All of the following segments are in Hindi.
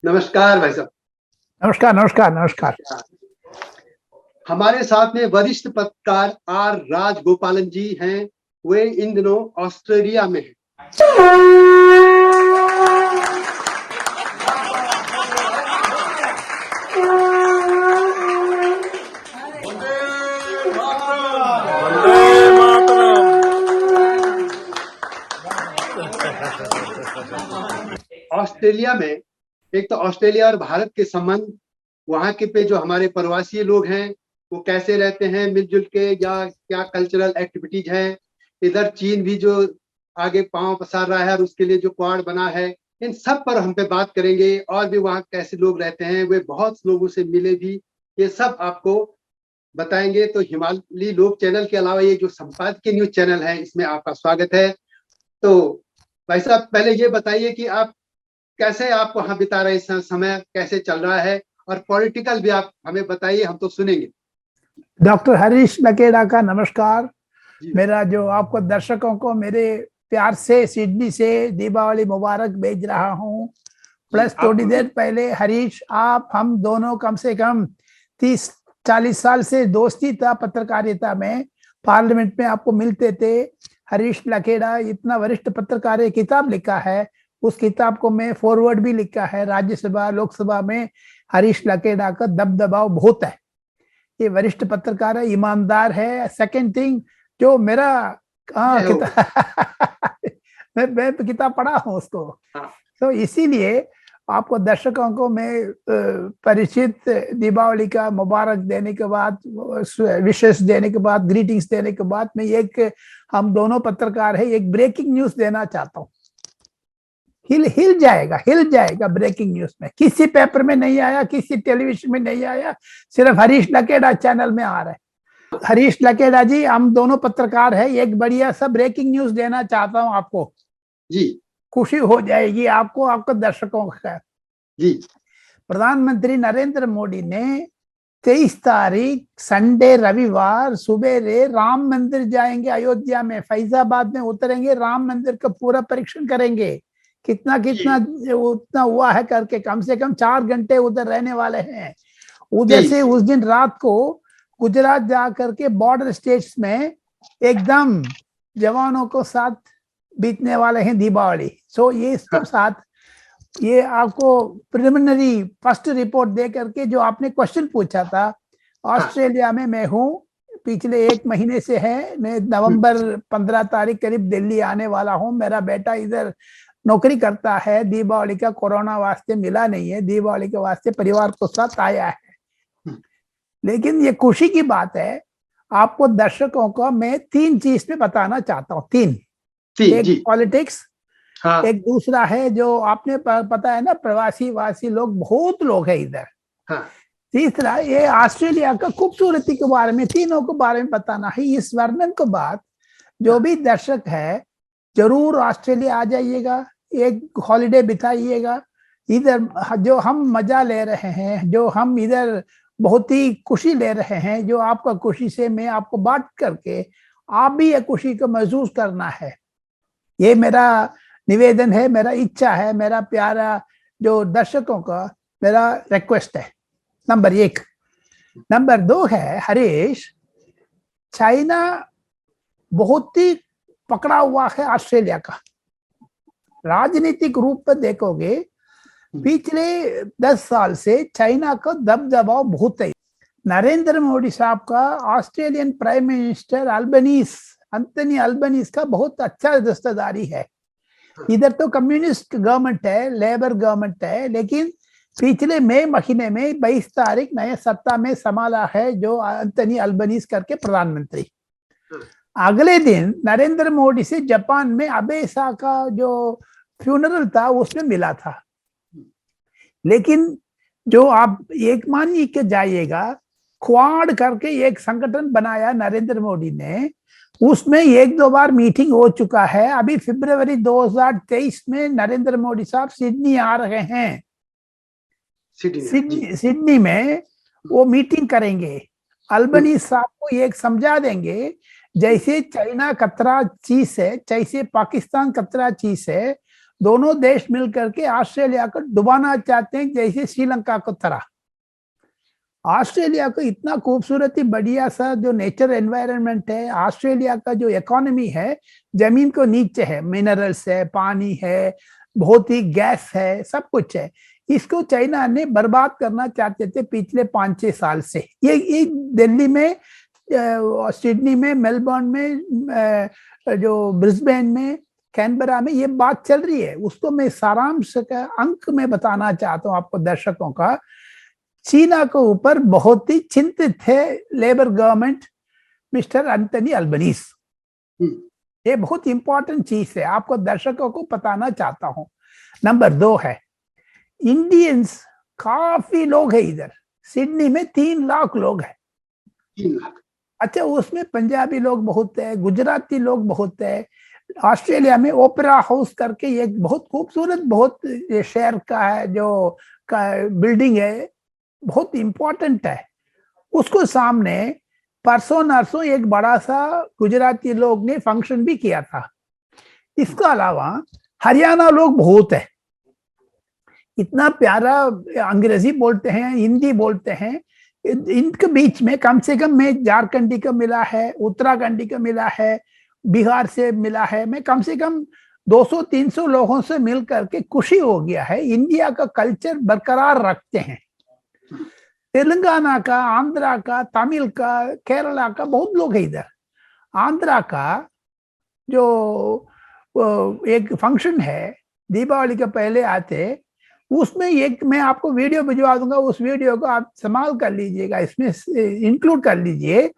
नमस्कार भाई साहब। नमस्कार नमस्कार नमस्कार। हमारे साथ में वरिष्ठ पत्रकार आर राजगोपालन जी हैं। वे इन दिनों ऑस्ट्रेलिया में हैं। ऑस्ट्रेलिया में एक तो ऑस्ट्रेलिया और भारत के संबंध, वहाँ के पे जो हमारे प्रवासी लोग हैं वो कैसे रहते हैं मिलजुल के, या क्या कल्चरल एक्टिविटीज है। इधर चीन भी जो आगे पांव पसार रहा है और उसके लिए जो क्वाड बना है, इन सब पर हम पे बात करेंगे। और भी वहाँ कैसे लोग रहते हैं, वे बहुत लोगों से मिले भी, ये सब आपको बताएंगे। तो हिमालय लोक चैनल के अलावा ये जो संपादकीय न्यूज चैनल है, इसमें आपका स्वागत है। तो भाई साहब, पहले ये बताइए कि आप कैसे आप वहाँ बिता रहे हैं, समय कैसे चल रहा है, और पॉलिटिकल भी आप हमें बताइए, हम तो सुनेंगे। डॉक्टर हरीश लकेड़ा का नमस्कार। मेरा जो आपको दर्शकों को मेरे प्यार से सिडनी से दीपावली मुबारक भेज रहा हूँ। प्लस थोड़ी देर पहले हरीश, आप हम दोनों कम से कम 30-40 साल से दोस्ती था पत्रकारिता में, पार्लियामेंट में आपको मिलते थे। हरीश लकेड़ा इतना वरिष्ठ पत्रकार है, किताब लिखा है, उस किताब को मैं फॉरवर्ड भी लिखा है। राज्यसभा लोकसभा में हरीश लकेड़ा का दबदबाव बहुत है। ये वरिष्ठ पत्रकार है, ईमानदार है। सेकंड थिंग, जो मेरा मैं किताब पढ़ा हूँ उसको। तो इसीलिए आपको दर्शकों को मैं परिचित दीपावली का मुबारक देने के बाद, विशेष देने के बाद, ग्रीटिंग्स देने के बाद, मैं एक, हम दोनों पत्रकार है, एक ब्रेकिंग न्यूज देना चाहता हूँ। हिल जाएगा ब्रेकिंग न्यूज में। किसी पेपर में नहीं आया, किसी टेलीविजन में नहीं आया, सिर्फ हरीश लकेड़ा चैनल में आ रहा है। हरीश लकेड़ा जी, हम दोनों पत्रकार हैं, एक बढ़िया सा ब्रेकिंग न्यूज देना चाहता हूं आपको जी। खुशी हो जाएगी आपको, आपको दर्शकों का जी। प्रधानमंत्री नरेंद्र मोदी ने 23 तारीख संडे रविवार सुबेरे राम मंदिर जाएंगे। अयोध्या में फैजाबाद में उतरेंगे, राम मंदिर का पूरा परीक्षण करेंगे। कितना उतना हुआ है करके, कम से कम 4 घंटे उधर रहने वाले हैं। उधर से उस दिन रात को गुजरात जा करके बॉर्डर स्टेट्स में एकदम जवानों को साथ बीतने वाले हैं दीपावली। सो ये इसके साथ ये आपको प्रिलिमिनरी फर्स्ट रिपोर्ट दे करके, जो आपने क्वेश्चन पूछा था, ऑस्ट्रेलिया में मैं हूँ पिछले 1 महीने से है। मैं नवंबर 15 तारीख करीब दिल्ली आने वाला हूँ। मेरा बेटा इधर नौकरी करता है। दीपावली का कोरोना वास्ते मिला नहीं है, दीपावली के वास्ते परिवार को साथ आया है। लेकिन ये खुशी की बात है, आपको दर्शकों को मैं 3 चीज में बताना चाहता हूँ। तीन एक पॉलिटिक्स, एक दूसरा है जो आपने पता है ना, प्रवासी लोग, बहुत लोग हैं इधर। तीसरा ये ऑस्ट्रेलिया का खूबसूरती के बारे में, तीनों के बारे में बताना है। इस वर्णन के बाद जो भी दर्शक है जरूर ऑस्ट्रेलिया आ जाइएगा, एक हॉलिडे बिताइएगा इधर। जो हम मजा ले रहे हैं, जो हम इधर बहुत ही खुशी ले रहे हैं, जो आपका खुशी से मैं आपको बात करके आप भी ये खुशी को महसूस करना है, ये मेरा निवेदन है, मेरा इच्छा है, मेरा प्यारा जो दर्शकों का मेरा रिक्वेस्ट है। नंबर 1। नंबर 2 है हरीश, चाइना बहुत ही पकड़ा हुआ है ऑस्ट्रेलिया का। राजनीतिक रूप में देखोगे पिछले 10 साल से चाइना का दबदबाव बहुत है। नरेंद्र मोदी साहब का Australian prime minister Anthony Albanese का बहुत अच्छा रिश्तेदारी है। इधर तो कम्युनिस्ट गवर्नमेंट है, लेबर गवर्नमेंट है, लेकिन पिछले मई महीने में 22 तारीख नए सत्ता में संभाला है जो एंथनी अल्बनीज करके प्रधानमंत्री। अगले दिन नरेंद्र मोदी से जापान में अबे शाह का जो फ्यूनरल था उसमें मिला था। लेकिन जो आप एक मान के जाइएगा, क्वाड करके एक संगठन बनाया नरेंद्र मोदी ने, उसमें 1-2 बार मीटिंग हो चुका है। अभी फरवरी 2023 में नरेंद्र मोदी साहब सिडनी आ रहे हैं। सिडनी में वो मीटिंग करेंगे। अल्बनीज साहब को एक समझा देंगे, जैसे चाइना खतरा चीज है, जैसे पाकिस्तान खतरा चीज है, दोनों देश मिलकर के ऑस्ट्रेलिया को डुबाना चाहते हैं, जैसे श्रीलंका को तरह। ऑस्ट्रेलिया को इतना खूबसूरती बढ़िया सा जो नेचर एनवायरनमेंट है, ऑस्ट्रेलिया का जो इकोनॉमी है जमीन को नीचे है, मिनरल्स है, पानी है, बहुत ही गैस है, सब कुछ है। इसको चाइना ने बर्बाद करना चाहते थे पिछले 5-6 साल से। ये दिल्ली में, सिडनी में, मेलबर्न में, जो ब्रिस्बेन में, कैनबरा में ये बात चल रही है। उसको मैं सारांश का अंक में बताना चाहता हूँ आपको दर्शकों का। चीना के ऊपर बहुत ही चिंतित है labour government, mister Anthony Albanese. ये बहुत इंपॉर्टेंट चीज है, आपको दर्शकों को बताना चाहता हूं। नंबर 2 है, इंडियंस काफी लोग हैं इधर। सिडनी में 3 लाख लोग हैं। 3 लाख। अच्छा, उसमें पंजाबी लोग बहुत है, गुजराती लोग बहुत है। ऑस्ट्रेलिया में ओपेरा हाउस करके एक बहुत खूबसूरत, बहुत शहर का है, जो बिल्डिंग है, बहुत इंपॉर्टेंट है। उसको सामने परसों नरसों एक बड़ा सा गुजराती लोग ने फंक्शन भी किया था। इसके अलावा हरियाणा लोग बहुत है, इतना प्यारा अंग्रेजी बोलते हैं, हिंदी बोलते हैं। इनके बीच में कम से कम मैं झारखंडी का मिला है, उत्तराखंडी का मिला है, बिहार से मिला है। मैं कम से कम 200-300 लोगों से मिल करके खुशी हो गया है। इंडिया का कल्चर बरकरार रखते हैं। तेलंगाना का, आंध्रा का, तमिल का, केरला का बहुत लोग है इधर। आंध्रा का जो एक फंक्शन है दीपावली के पहले आते, उसमें एक मैं आपको वीडियो भिजवा दूंगा, उस वीडियो को आप संभाल कर लीजिएगा, इसमें इंक्लूड कर लीजिए।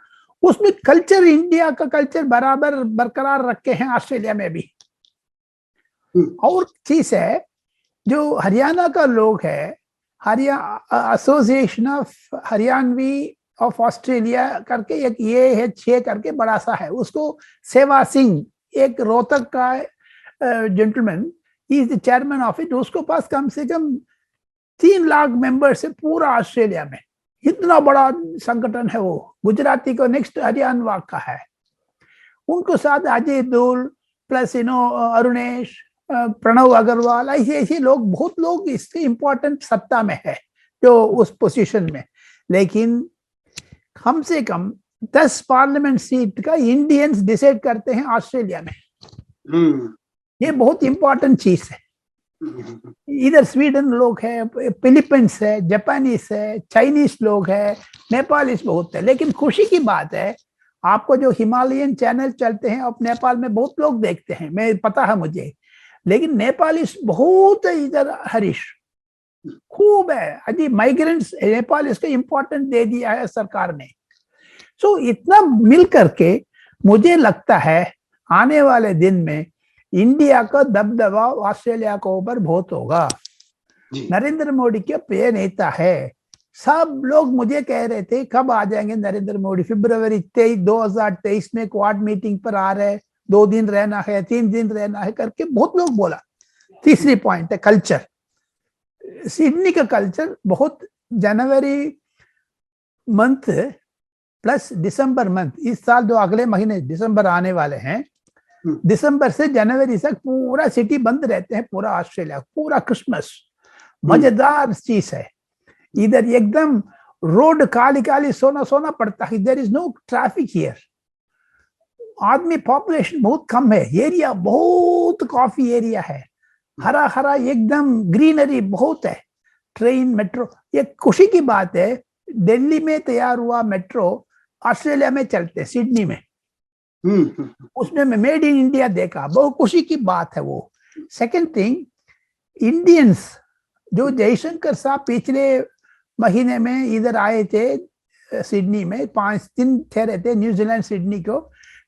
उसमें कल्चर, इंडिया का कल्चर बराबर बरकरार रखे हैं ऑस्ट्रेलिया में भी। और चीज है, जो हरियाणा का लोग है, Haryana association of Haryanvi of Australia करके एक ये है, 6 करके बड़ा सा है। उसको सेवा सिंह, एक रोहतक का gentleman, he is the chairman of it. उसको पास कम से कम 3 लाख मेंबर्स है पूरा ऑस्ट्रेलिया में। इतना बड़ा संगठन है वो। गुजराती को नेक्स्ट हरियाणा का है। उनको साथ अजय दूल प्लस अरुणेश, प्रणव अग्रवाल, ऐसे लोग, बहुत लोग इसके इंपॉर्टेंट सत्ता में है जो उस पोजीशन में। लेकिन कम से कम 10 पार्लियामेंट सीट का इंडियंस डिसाइड करते हैं ऑस्ट्रेलिया में। ये बहुत इंपॉर्टेंट चीज है। इधर स्वीडन लोग है, फिलीपींस है, जापानीज है, चाइनीज लोग है, नेपालीज बहुत है। लेकिन खुशी की बात है, आपको जो हिमालयन चैनल चलते हैं, अब नेपाल में बहुत लोग देखते हैं, मैं पता है मुझे। लेकिन नेपालीज बहुत है इधर, हरीश, खूब है। अजी माइग्रेंट्स नेपालीज को इंपॉर्टेंट दे दिया है सरकार ने। सो इतना मिल करके मुझे लगता है आने वाले दिन में इंडिया का दबदबा ऑस्ट्रेलिया के ऊपर बहुत होगा। नरेंद्र मोदी के प्रिय नेता है। सब लोग मुझे कह रहे थे कब आ जाएंगे नरेंद्र मोदी, फरवरी 2023 में क्वाड मीटिंग पर आ रहे, 2 दिन रहना है, 3 दिन रहना है करके बहुत लोग बोला। तीसरी पॉइंट है कल्चर। सिडनी का कल्चर बहुत, जनवरी मंथ प्लस दिसंबर मंथ, इस साल जो अगले महीने दिसंबर आने वाले हैं, दिसंबर से जनवरी तक पूरा सिटी बंद रहते हैं, पूरा ऑस्ट्रेलिया, पूरा क्रिसमस। मजेदार चीज है। इधर एकदम रोड काली काली, सोना सोना पड़ता है। There is no traffic here. आदमी पॉपुलेशन बहुत कम है। एरिया बहुत काफी एरिया है, हरा हरा एकदम, ग्रीनरी बहुत है। ट्रेन, मेट्रो, ये खुशी की बात है। दिल्ली में तैयार हुआ मेट्रो ऑस्ट्रेलिया में चलते, सिडनी में, उसमें मैं मेड इन इंडिया देखा, बहुत खुशी की बात है वो। सेकंड थिंग, इंडियंस जो जयशंकर साहब पिछले महीने में इधर आए थे सिडनी में, 5 दिन ठहरे थे न्यूजीलैंड सिडनी को।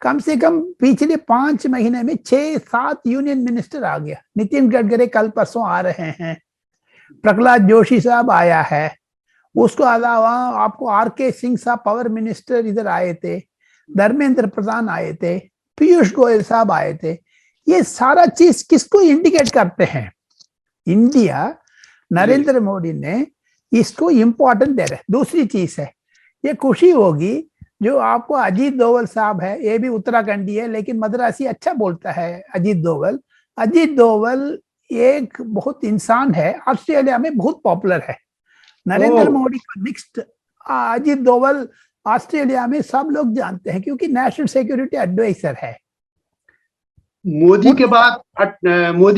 कम से कम पिछले 5 महीने में 6-7 यूनियन मिनिस्टर आ गया। नितिन गडकरी कल परसों आ रहे हैं, प्रहलाद जोशी साहब आया है, उसको अलावा आपको आर.के. सिंह साहब पावर मिनिस्टर इधर आए थे, धर्मेंद्र प्रधान आए थे, पीयूष गोयल साहब आए थे। ये सारा चीज किसको इंडिकेट करते हैं? इंडिया, नरेंद्र मोदी ने इसको इंपॉर्टेंट दे रहे। दूसरी चीज है, ये खुशी होगी जो आपको अजीत दोवल साहब है, ये भी उत्तराखंडी है लेकिन मद्रासी अच्छा बोलता है। अजीत दोवल एक बहुत इंसान है, ऑस्ट्रेलिया में बहुत पॉपुलर है, नरेंद्र मोदी का नेक्स्ट अजीत डोभाल। ऑस्ट्रेलिया में सब लोग जानते हैं क्योंकि नेशनल सिक्योरिटी एडवाइजर है। मोदी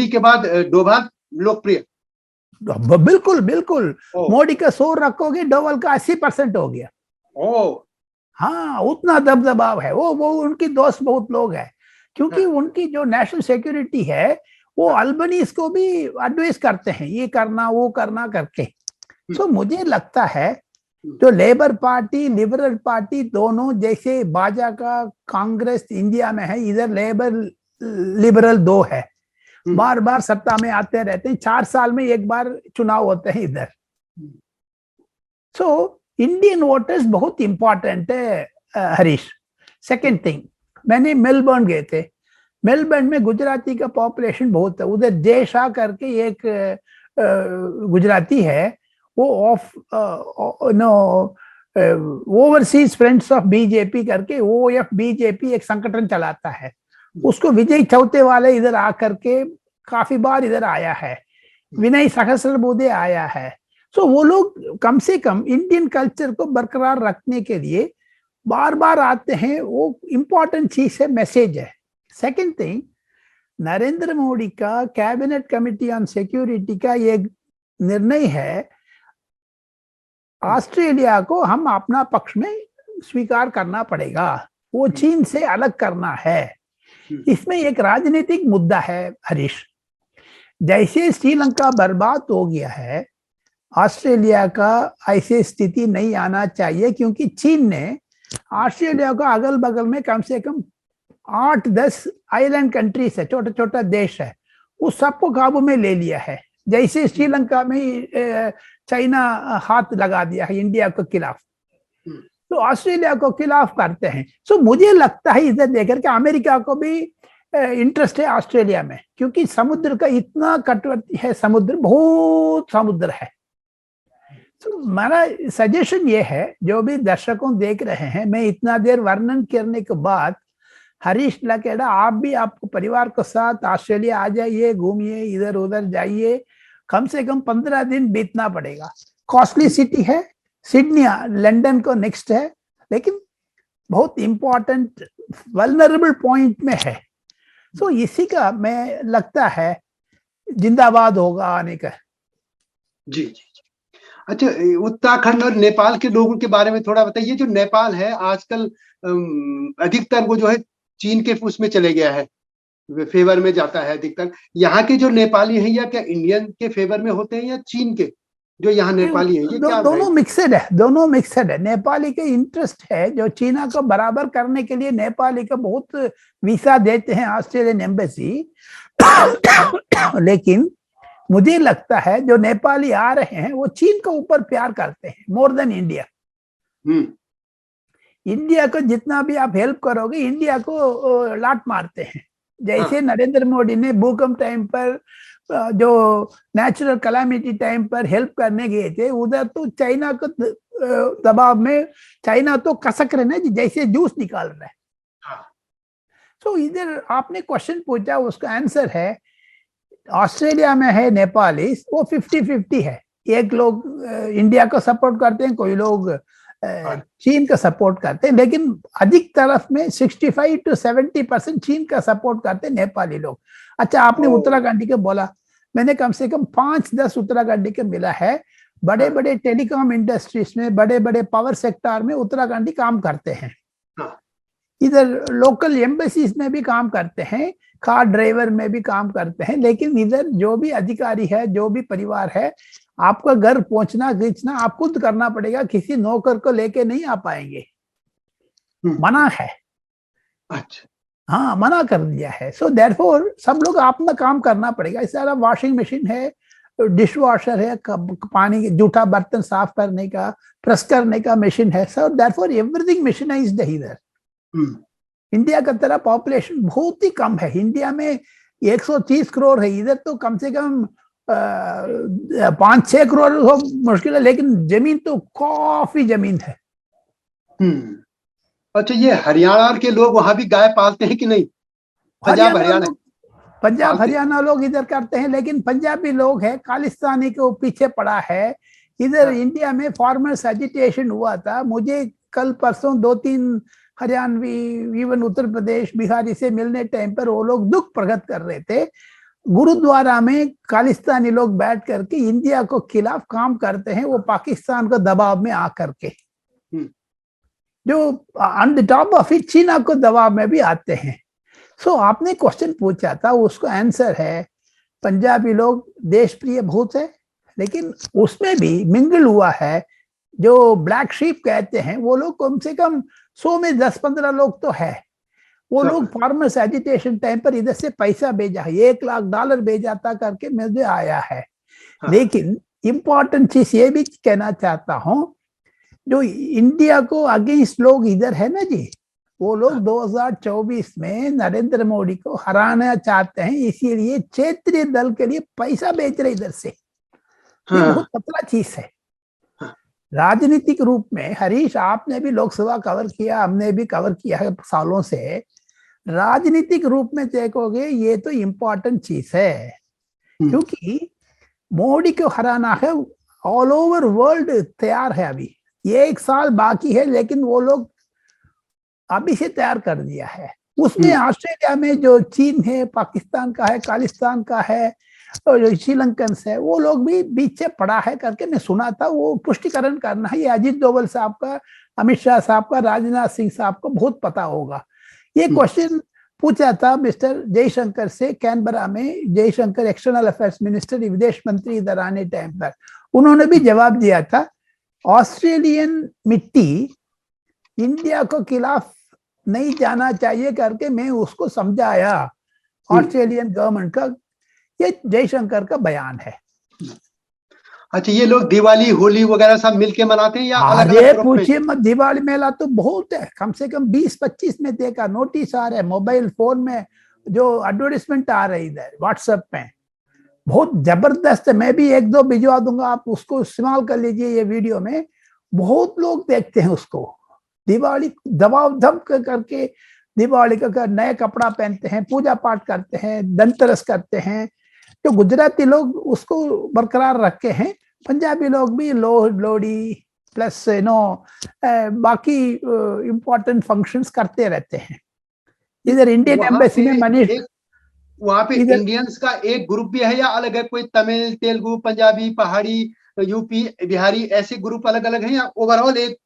के बाद डोभाल लोकप्रिय। बिल्कुल बिल्कुल, मोदी का 100 रखोगे, डोभाल का 80% हो गया। हाँ, उतना दबदबाव है। वो उनकी दोस्त बहुत लोग हैं, क्योंकि उनकी जो नेशनल सिक्योरिटी है वो अल्बनीज को भी एडवाइस करते हैं, ये करना वो करना करके। सो मुझे लगता है जो लेबर पार्टी लिबरल पार्टी दोनों, जैसे भाजपा का कांग्रेस इंडिया में है, इधर लेबर लिबरल दो है, बार बार सत्ता में आते रहते हैं, 4 साल में एक बार चुनाव होते हैं इधर। सो इंडियन वोटर्स बहुत इंपॉर्टेंट है हरीश। सेकंड थिंग, मैंने मेलबर्न गए थे, मेलबर्न में गुजराती का पॉपुलेशन बहुत है। उधर जय शाह करके एक गुजराती है, वो ओवरसीज फ्रेंड्स ऑफ बीजेपी करके OF बीजेपी एक संगठन चलाता है। उसको विजय चौथे वाले इधर आकर के काफी बार इधर आया है, विनय सहस्रबुद्धे आया है। सो वो लोग कम से कम इंडियन कल्चर को बरकरार रखने के लिए बार बार आते हैं, वो इंपॉर्टेंट चीज है, मैसेज है। सेकंड थिंग, नरेंद्र मोदी का कैबिनेट कमेटी ऑन सिक्योरिटी का एक निर्णय है, ऑस्ट्रेलिया को हम अपना पक्ष में स्वीकार करना पड़ेगा, वो चीन से अलग करना है। इसमें एक राजनीतिक मुद्दा है हरीश। जैसे श्रीलंका बर्बाद हो गया है, ऑस्ट्रेलिया का ऐसी स्थिति नहीं आना चाहिए, क्योंकि चीन ने ऑस्ट्रेलिया को अगल बगल में कम से कम 8-10 आइलैंड कंट्रीज है, छोटा छोटा देश है, उस सबको काबू में ले लिया है। जैसे श्रीलंका में चाइना हाथ लगा दिया है इंडिया के खिलाफ, तो ऑस्ट्रेलिया को खिलाफ करते हैं। सो मुझे लगता है इधर देकर के अमेरिका को भी इंटरेस्ट है ऑस्ट्रेलिया में, क्योंकि समुद्र का इतना कटवर्ती है, समुद्र बहुत समुद्र है। तो मेरा सजेशन ये है, जो भी दर्शकों देख रहे हैं, मैं इतना देर वर्णन करने के बाद, हरीश लकेड़ा आप भी आपको परिवार के साथ ऑस्ट्रेलिया आ जाइए, घूमिए, इधर उधर जाइए, कम से कम 15 दिन बीतना पड़ेगा। कॉस्टली सिटी है, सिडनी लंदन को नेक्स्ट है, लेकिन बहुत इंपॉर्टेंट वल्नरेबल पॉइंट में है। सो इसी का मैं लगता है जिंदाबाद होगा आने का। जी जी। अच्छा, उत्तराखंड और नेपाल के लोगों के बारे में थोड़ा बताइए। जो नेपाल है आजकल अधिकतर वो जो है चीन के उसमें चले गया है, फेवर में जाता है अधिकतर। यहाँ के जो नेपाली हैं, या क्या इंडियन के फेवर में होते हैं या चीन के जो यहाँ नेपाली हैं? ये क्या दोनों मिक्सड है, दोनों मिक्सड है। नेपाली के इंटरेस्ट है जो चीना को बराबर करने के लिए नेपाली को बहुत वीसा देते हैं ऑस्ट्रेलियन एम्बेसी। लेकिन मुझे लगता है जो नेपाली आ रहे हैं वो चीन के ऊपर प्यार करते हैं मोर देन इंडिया। इंडिया को जितना भी आप हेल्प करोगे, इंडिया को लात मारते हैं। जैसे नरेंद्र मोदी ने भूकंप टाइम पर, जो नेचुरल कैलामिटी टाइम पर हेल्प करने गए थे, उधर तो चाइना को दबाव में चाइना तो कसक रहे ना, जैसे जूस निकाल रहे हैं। तो इधर आपने क्वेश्चन पूछा, उसका आंसर है ऑस्ट्रेलिया में है नेपाली, वो 50-50 है। एक लोग इंडिया को सपोर्ट करते हैं, कोई लोग चीन का सपोर्ट करते हैं, लेकिन अधिक तरफ में 65 to 70% चीन का सपोर्ट करते हैं नेपाली लोग। अच्छा, आपने उत्तराखंडी के बोला, मैंने कम से कम 5-10 उत्तराखंडी के मिला है। बड़े बड़े टेलीकॉम इंडस्ट्रीज में, बड़े बड़े पावर सेक्टर में उत्तराखंडी काम करते हैं। इधर लोकल एम्बेसीज में भी काम करते हैं, कार ड्राइवर में भी काम करते हैं। लेकिन इधर जो भी अधिकारी है, जो भी परिवार है, आपका घर पहुंचना खींचना आप खुद करना पड़ेगा, किसी नौकर को लेके नहीं आ पाएंगे, मना है। अच्छा, हाँ, मना कर दिया है। सो देयरफॉर सब लोग अपना काम करना पड़ेगा। इस तरह वॉशिंग मशीन है, डिश वॉशर है, पानी जूठा बर्तन साफ करने का, प्रेस करने का मशीन है। सो देयरफॉर एवरीथिंग मशीनाइज्ड है इधर। इंडिया का तरह पॉपुलेशन बहुत ही कम है। इंडिया में 130 करोड़ है, इधर तो कम से कम 5-6 करोड़ हो मुश्किल है, लेकिन जमीन तो काफी जमीन है। अच्छा, ये हरियाणा के लोग वहां भी गाय पालते हैं कि नहीं? पंजाब हरियाणा पंजाब हरियाणा लोग इधर करते हैं, लेकिन पंजाबी लोग है खालिस्तानी को पीछे पड़ा है। इधर इंडिया में फार्मर्स एजिटेशन हुआ था। मुझे कल परसों 2-3 हरियाणवी, इवन उत्तर प्रदेश, बिहारी से मिलने टाइम पर वो लोग दुख प्रकट कर रहे थे। गुरुद्वारा में खालिस्तानी लोग बैठ करके इंडिया को खिलाफ काम करते हैं, वो पाकिस्तान को दबाव में आकर के, जो on the top of it चीना को दबाव में भी आते हैं। सो आपने क्वेश्चन पूछा था, उसको आंसर है पंजाबी लोग देश प्रिय बहुत है, लेकिन उसमें भी मिंगल हुआ है जो ब्लैक शीप कहते हैं, वो लोग कम से कम 100 में 10-15 लोग तो है। वो लोग फार्मर्स एजिटेशन टाइम पर इधर से पैसा भेजा है, $1 लाख भेजा था करके मुझे आया है। लेकिन इंपॉर्टेंट चीज ये भी कहना चाहता हूं, जो इंडिया को अगेंस्ट लोग इधर है ना जी, वो लोग 2024 में नरेंद्र मोदी को हराना चाहते हैं, इसीलिए क्षेत्रीय दल के लिए पैसा बेच रहे इधर से। ये बहुत खतरा चीज है राजनीतिक रूप में। हरीश, आपने भी लोकसभा कवर किया, हमने भी कवर किया है सालों से। राजनीतिक रूप में देखोगे ये तो इम्पोर्टेंट चीज है, क्योंकि मोदी को हराना है, ऑल ओवर वर्ल्ड तैयार है। अभी ये 1 साल बाकी है, लेकिन वो लोग अभी से तैयार कर दिया है। उसमें ऑस्ट्रेलिया में जो चीन है, पाकिस्तान का है, खालिस्तान का है, और जो श्रीलंकन है, वो लोग भी बीच से पड़ा है करके मैं सुना था। वो पुष्टिकरण करना है, ये अजीत डोभाल साहब का, अमित शाह साहब का, राजनाथ सिंह साहब को बहुत पता होगा। ये क्वेश्चन पूछा था मिस्टर जयशंकर से कैनबरा में। जयशंकर एक्सटर्नल अफेयर्स मिनिस्टर, विदेश मंत्री इधर आने टाइम पर उन्होंने भी जवाब दिया था, ऑस्ट्रेलियन मिट्टी इंडिया को खिलाफ नहीं जाना चाहिए करके मैं उसको समझाया ऑस्ट्रेलियन गवर्नमेंट का। ये जयशंकर का बयान है। अच्छा, ये लोग दिवाली होली वगैरह सब मिलके मनाते हैं या अलग अरे अलग? पूछिए मत, दिवाली मेला तो बहुत है, कम से कम 20-25 में देखा, नोटिस आ रहे हैं मोबाइल फोन में, जो एडवर्टाइजमेंट आ रही है व्हाट्सएप में, बहुत जबरदस्त है। मैं भी 1-2 भिजवा दूंगा, आप उसको इस्तेमाल कर लीजिए। ये वीडियो में बहुत लोग देखते हैं उसको। दिवाली दबाव धमक करके दिवाली का नए कपड़ा पहनते हैं, पूजा पाठ करते हैं, धनतेरस करते हैं। जो गुजराती लोग उसको बरकरार रखे हैं, पंजाबी लोग भी लोहड़ी प्लस बाकी इम्पोर्टेंट फंक्शंस करते रहते हैं। इधर इंडियन एम्बेसी में मनीष, वहाँ पे इंडियंस का एक ग्रुप भी है या अलग है? कोई तमिल, तेलुगु, पंजाबी, पहाड़ी, यूपी, बिहारी, ऐसे ग्रुप अलग अलग हैं या ओवरऑल एक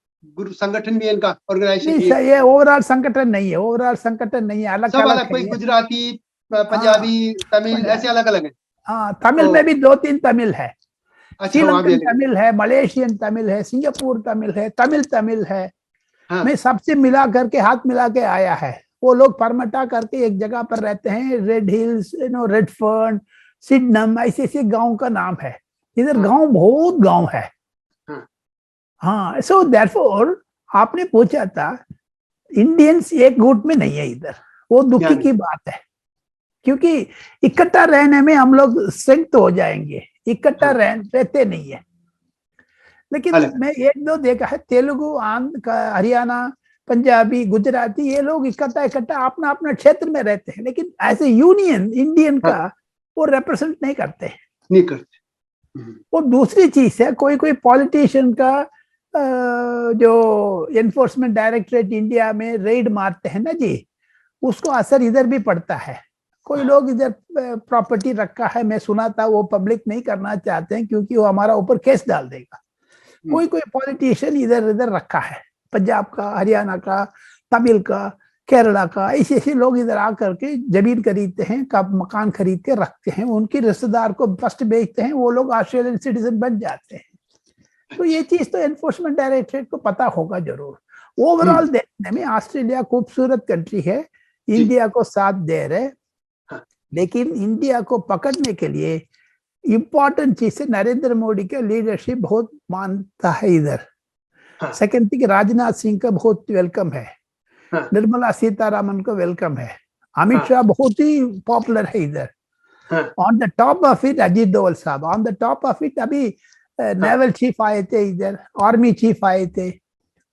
संगठन भी है इनका, ऑर्गेनाइजेशन? ये ओवरऑल संगठन नहीं है, ओवरऑल संगठन नहीं है, अलग सब अलग अलग, कोई गुजराती, पंजाबी, तमिल, ऐसे अलग अलग है। हाँ, तमिल में भी 2-3 तमिल है। अच्छा, श्रीलंकन तमिल है, मलेशियन तमिल है, सिंगापुर तमिल है, तमिल है। मैं सबसे मिला करके, हाथ मिला के आया है। वो लोग परमटा करके एक जगह पर रहते हैं, रेड हिल्स, रेडफर्न, सिडनम, ऐसे गांव का नाम है। इधर गांव बहुत गांव है। हाँ, सो देयरफॉर आपने पूछा था, इंडियंस एक गुट में नहीं है इधर, वो दुखी की बात है, क्योंकि इकट्ठा रहने में हम लोग संयुक्त हो जाएंगे, इकट्ठा रहते नहीं है। लेकिन मैं 1-2 देखा है, तेलुगु, आंध्र, हरियाणा, पंजाबी, गुजराती, ये लोग इकट्ठा अपना अपना क्षेत्र में रहते हैं, लेकिन ऐसे यूनियन इंडियन का वो रिप्रेजेंट नहीं करते। वो दूसरी चीज है, कोई पॉलिटिशियन का जो एनफोर्समेंट डायरेक्टरेट इंडिया में रेड मारते हैं ना जी, उसको असर इधर भी पड़ता है। कोई लोग इधर प्रॉपर्टी रखा है, मैं सुना था वो पब्लिक नहीं करना चाहते हैं क्योंकि वो हमारा ऊपर केस डाल देगा। कोई पॉलिटिशियन इधर रखा है, पंजाब का, हरियाणा का, तमिल का, केरला का, ऐसे लोग इधर आकर के जमीन खरीदते हैं, मकान खरीद के रखते हैं, उनके रिश्तेदार को फर्स्ट बेचते हैं, वो लोग ऑस्ट्रेलियन सिटीजन बन जाते हैं। तो ये चीज तो एनफोर्समेंट डायरेक्टरेट को पता होगा जरूर। ओवरऑल देखने में ऑस्ट्रेलिया खूबसूरत कंट्री है, इंडिया को साथ दे रहे, लेकिन इंडिया को पकड़ने के लिए इंपॉर्टेंट चीज है, नरेंद्र मोदी का लीडरशिप बहुत मानता है इधर। सेकंड थिंग, राजनाथ सिंह का बहुत वेलकम है, निर्मला सीतारामन को वेलकम है, अमित शाह बहुत ही पॉपुलर है इधर। On the top of it Ajit Doval साहब, on the top of it अभी नेवल चीफ आए थे इधर, आर्मी चीफ आए थे,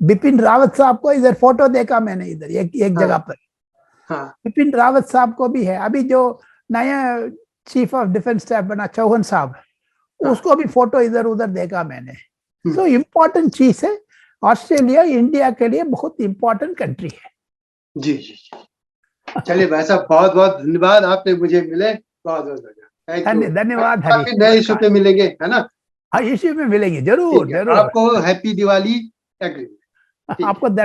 बिपिन रावत साहब को इधर फोटो देखा मैंने इधर एक जगह पर। बिपिन रावत साहब को भी है। अभी जो नया चीफ ऑफ डिफेंस स्टाफ बना चौहान साहब, उसको भी फोटो इधर उधर देखा मैंने। सो इम्पोर्टेंट चीज है, ऑस्ट्रेलिया इंडिया के लिए बहुत इम्पोर्टेंट कंट्री है। जी जी जी, चलिए भाई साहब, बहुत बहुत धन्यवाद, आपने मुझे मिले, बहुत बहुत धन्यवाद। धन्यवाद हरी। फिर नए इशू पे मिलेंगे, है ना? हाँ, इश्यू में मिलेंगे, जरूर जरूर। आपको हैप्पी दिवाली। आपको